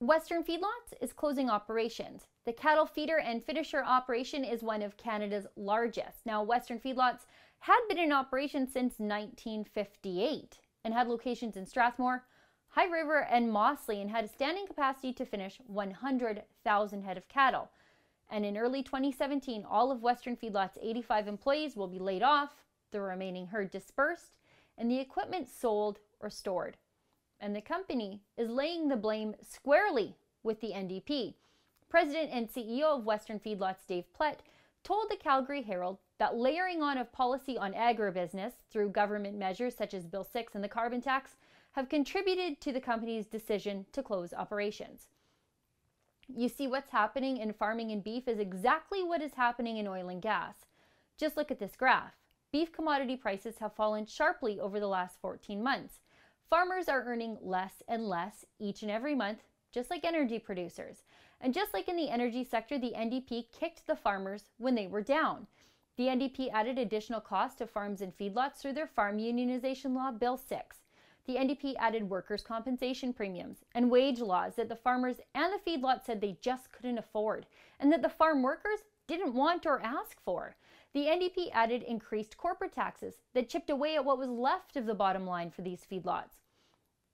Western Feedlots is closing operations. The cattle feeder and finisher operation is one of Canada's largest. Now, Western Feedlots had been in operation since 1958 and had locations in Strathmore, High River, and Mossley, and had a standing capacity to finish 100,000 head of cattle. And in early 2017, all of Western Feedlots' 85 employees will be laid off, the remaining herd dispersed, and the equipment sold or stored. And the company is laying the blame squarely with the NDP. President and CEO of Western Feedlots, Dave Plett, told the Calgary Herald that layering on of policy on agribusiness through government measures such as Bill 6 and the carbon tax have contributed to the company's decision to close operations. You see, what's happening in farming and beef is exactly what is happening in oil and gas. Just look at this graph. Beef commodity prices have fallen sharply over the last 14 months. Farmers are earning less and less each and every month, just like energy producers. And just like in the energy sector, the NDP kicked the farmers when they were down. The NDP added additional costs to farms and feedlots through their farm unionization law, Bill 6. The NDP added workers' compensation premiums and wage laws that the farmers and the feedlots said they just couldn't afford, and that the farm workers didn't want or ask for. The NDP added increased corporate taxes that chipped away at what was left of the bottom line for these feedlots.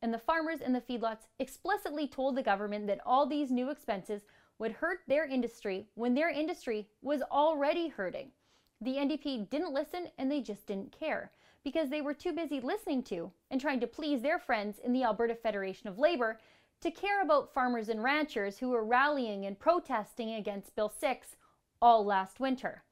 And the farmers and the feedlots explicitly told the government that all these new expenses would hurt their industry when their industry was already hurting. The NDP didn't listen, and they just didn't care, because they were too busy listening to and trying to please their friends in the Alberta Federation of Labour to care about farmers and ranchers who were rallying and protesting against Bill 6 all last winter.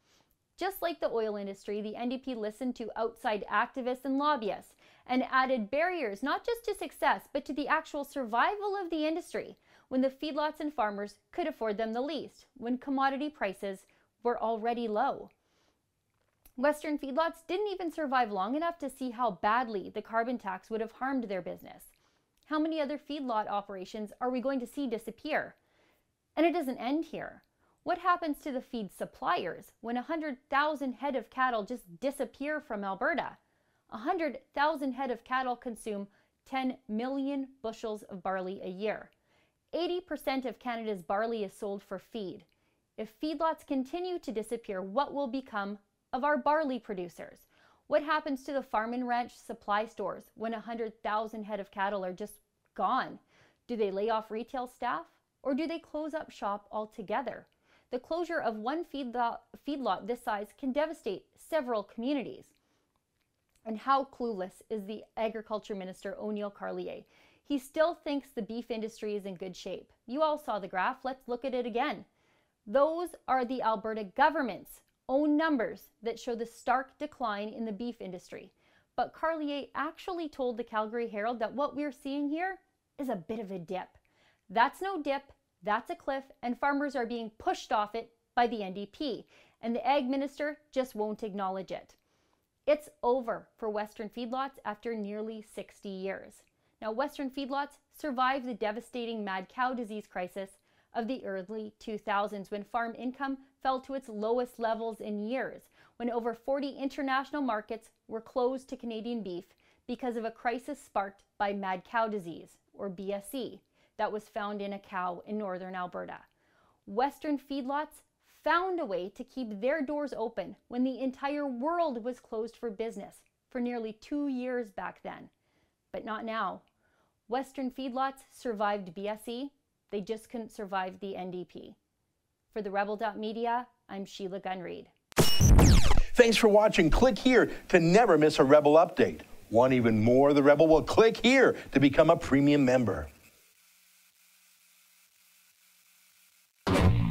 Just like the oil industry, the NDP listened to outside activists and lobbyists and added barriers not just to success, but to the actual survival of the industry when the feedlots and farmers could afford them the least, when commodity prices were already low. Western Feedlots didn't even survive long enough to see how badly the carbon tax would have harmed their business. How many other feedlot operations are we going to see disappear? And it doesn't end here. What happens to the feed suppliers when 100,000 head of cattle just disappear from Alberta? 100,000 head of cattle consume 10 million bushels of barley a year. 80% of Canada's barley is sold for feed. If feedlots continue to disappear, what will become of our barley producers? What happens to the farm and ranch supply stores when 100,000 head of cattle are just gone? Do they lay off retail staff, or do they close up shop altogether? The closure of one feedlot this size can devastate several communities. And how clueless is the Agriculture Minister, O'Neil Carlier? He still thinks the beef industry is in good shape. You all saw the graph. Let's look at it again. Those are the Alberta government's own numbers that show the stark decline in the beef industry. But Carlier actually told the Calgary Herald that what we're seeing here is a bit of a dip. That's no dip, that's a cliff, and farmers are being pushed off it by the NDP, and the Ag Minister just won't acknowledge it. It's over for Western Feedlots after nearly 60 years. Now, Western Feedlots survived the devastating mad cow disease crisis of the early 2000s, when farm income fell to its lowest levels in years, when over 40 international markets were closed to Canadian beef because of a crisis sparked by mad cow disease, or BSE, that was found in a cow in northern Alberta. Western Feedlots found a way to keep their doors open when the entire world was closed for business for nearly 2 years back then. But not now. Western Feedlots survived BSE, they just couldn't survive the NDP. For the Rebel.media, I'm Sheila Gunn-Reid. Thanks for watching. Click here to never miss a Rebel update. Want even more of the Rebel? Well, click here to become a premium member.